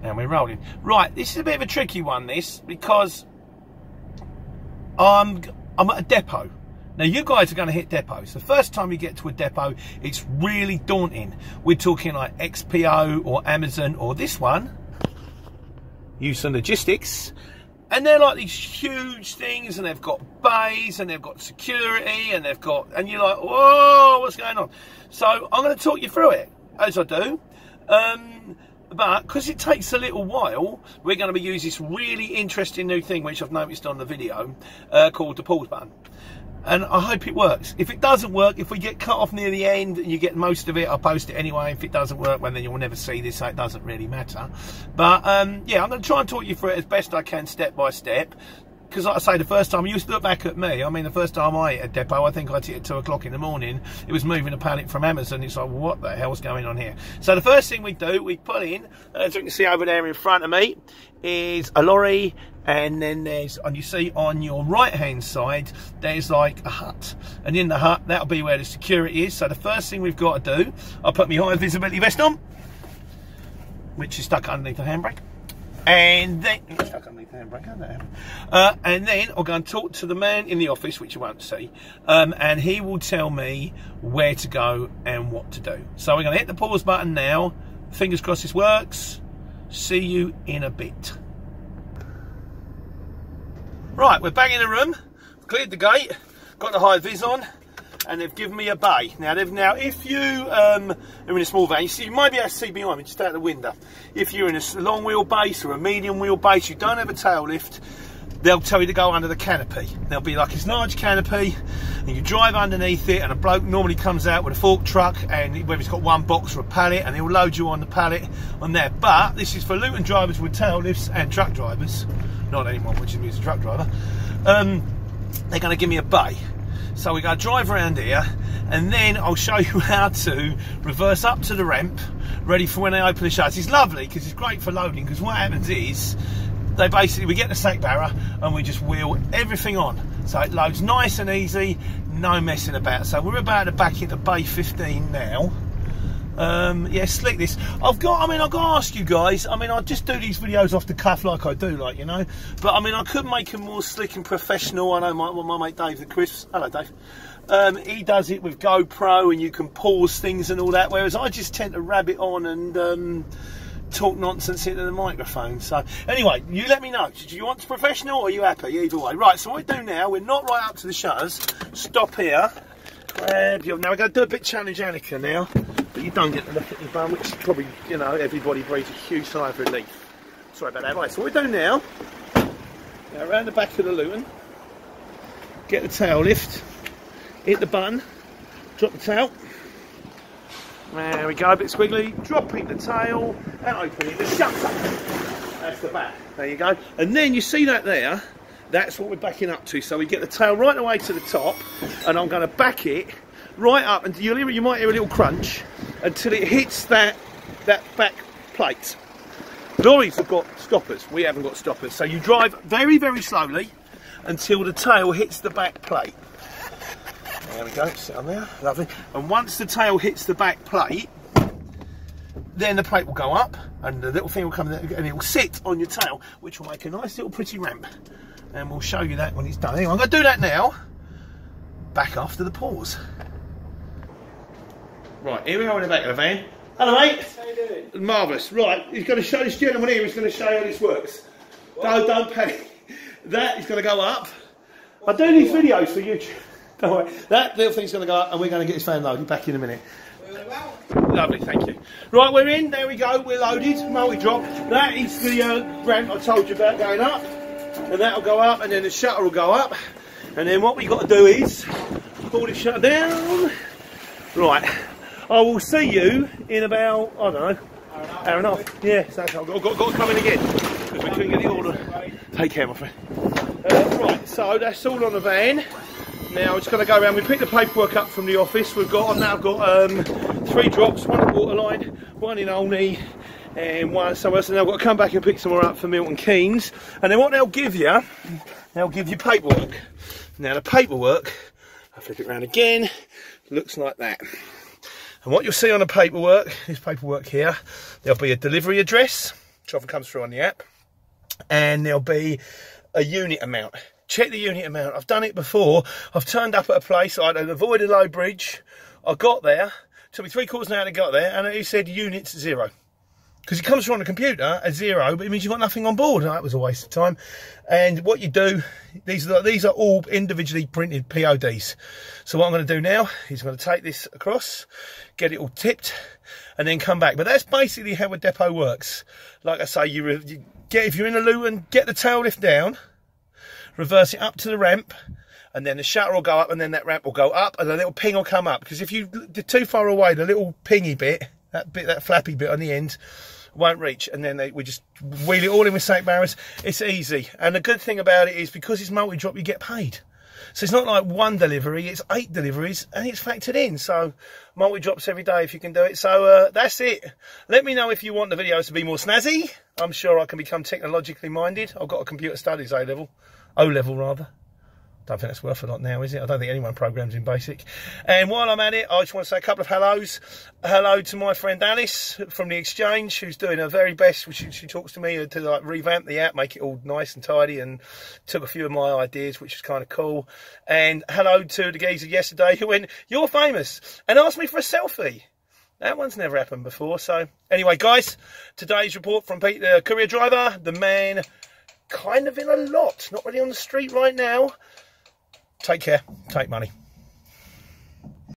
And we're rolling. Right, this is a bit of a tricky one, this, because I'm at a depot. Now, you guys are going to hit depots. The first time you get to a depot, it's really daunting. We're talking like XPO or Amazon or this one, Houston Logistics. And they're like these huge things, and they've got bays, and they've got security, and and you're like, whoa, what's going on? So I'm going to talk you through it, as I do. But because it takes a little while, we're going to be using this really interesting new thing, which I've noticed on the video, called the pause button. And I hope it works. If it doesn't work, if we get cut off near the end and you get most of it, I'll post it anyway. If it doesn't work, well, then you'll never see this, so it doesn't really matter. But yeah, I'm going to try and talk you through it as best I can, step by step. Because like I say, the first time, you used to look back at me, I mean, the first time I hit a depot, I think I hit at 2 o'clock in the morning. It was moving a pallet from Amazon. It's like, what the hell's going on here? So the first thing we do, we pull in, as you can see over there in front of me, is a lorry. And then there's, and you see on your right hand side, there's like a hut. And in the hut, that'll be where the security is. So the first thing we've got to do, I'll put my high visibility vest on, which is stuck underneath the handbrake. And then, and then I'll go and talk to the man in the office, which you won't see, and he will tell me where to go and what to do. So we're going to hit the pause button now. Fingers crossed this works. See you in a bit. Right, we're back in the room. Cleared the gate, got the high vis on, and they've given me a bay. Now, if you are in a small van, you might be able to see behind me, just out the window. If you're in a long wheelbase or a medium wheelbase, you don't have a tail lift, they'll tell you to go under the canopy. There'll be like this large canopy, and you drive underneath it, and a bloke normally comes out with a fork truck, and whether he's got one box or a pallet, and he'll load you on the pallet on there. But this is for Luton drivers with tail lifts and truck drivers, not anyone which is a truck driver. They're going to give me a bay. So we're going to drive around here, and then I'll show you how to reverse up to the ramp, ready for when they open the shutters. It's lovely because it's great for loading, because what happens is, we get the sack barrier and we just wheel everything on. So it loads nice and easy, no messing about. So we're about to back into bay 15 now. Yeah, slick this. I've got to ask you guys, I just do these videos off the cuff like I do, like, you know. But I could make them more slick and professional. I know my mate Dave the Crisps, hello Dave, he does it with GoPro and you can pause things and all that, whereas I just tend to rab it on and talk nonsense into the microphone. So anyway, you let me know. Do you want professional or are you happy? Either way. Right, so what we do now, we're not right up to the shutters. Stop here. Grab your, now we're going to do a bit challenge Annika now, but you don't get to look at your bum, which is probably, you know, everybody breathes a huge sigh of relief. Sorry about that. Right, so what we do now around the back of the Luton, get the tail lift, hit the button, drop the tail. There we go, a bit squiggly, dropping the tail and opening the shutter. That's the back. There you go. And then you see that there, that's what we're backing up to. So we get the tail right the way to the top, and I'm going to back it right up, and you might hear a little crunch until it hits that back plate. Lorries have got stoppers, we haven't got stoppers. So you drive very, very slowly until the tail hits the back plate. There we go, sit on there, lovely. And once the tail hits the back plate, then the plate will go up, and the little thing will come and it will sit on your tail, which will make a nice little pretty ramp. And we'll show you that when it's done. Anyway, I'm going to do that now, back after the pause. Right, here we are in the back of the van. Hello mate. How you doing? Marvellous. Right, he's going to show this gentleman here, he's going to show you how this works. Don't panic. That is going to go up. I do these videos for YouTube. Don't worry. That little thing's going to go up, and we're going to get this van loaded. Back in a minute. Lovely, thank you. Right, we're in. There we go. We're loaded. Multi-drop. That is the ramp I told you about going up, and that'll go up, and then the shutter will go up, and then what we got to do is pull the shutter down. Right. I will see you in about, I don't know, hour and a half. Yeah, so I've got to come in again because we couldn't get the order. Take care, my friend. Right, so that's all on the van. Now it's going to go around. We picked the paperwork up from the office. I've now got 3 drops, one at Waterline, one in Olney, and one somewhere else. And I've got to come back and pick some more up for Milton Keynes. And then what they'll give you paperwork. Now the paperwork, I'll flip it around again, looks like that. And what you'll see on the paperwork, this paperwork here, there'll be a delivery address, which often comes through on the app, and there'll be a unit amount. Check the unit amount. I've done it before. I've turned up at a place, I'd avoid a low bridge. I got there, took me 3/4 of an hour to get there, and it said units 0. Because it comes through on the computer as 0, but it means you've got nothing on board. That was a waste of time. And what you do, these are all individually printed PODs. So what I'm going to do now is I'm going to take this across, get it all tipped, and then come back. But that's basically how a depot works. Like I say, if you're in a Luton, get the tail lift down, reverse it up to the ramp, and then the shutter will go up, and then that ramp will go up, and a little ping will come up. Because if you're too far away, the little pingy bit, that flappy bit on the end, won't reach, and then we just wheel it all in with sack barriers. It's easy, and the good thing about it is because it's multi-drop, you get paid. So it's not like 1 delivery, it's 8 deliveries, and it's factored in. So multi-drops every day if you can do it. So that's it. Let me know if you want the videos to be more snazzy. I'm sure I can become technologically minded. I've got a computer studies O-level rather. Don't think that's worth a lot now, is it? I don't think anyone programs in BASIC. And while I'm at it, I just want to say a couple of hellos. Hello to my friend Alice from the Exchange, who's doing her very best. She talks to me to like revamp the app, make it all nice and tidy, and took a few of my ideas, which was kind of cool. And hello to the geezer yesterday who went, "You're famous," and asked me for a selfie. That one's never happened before. So anyway, guys, today's report from Pete, the courier driver, the man kind of in a lot, not really on the street right now. Take care, take money.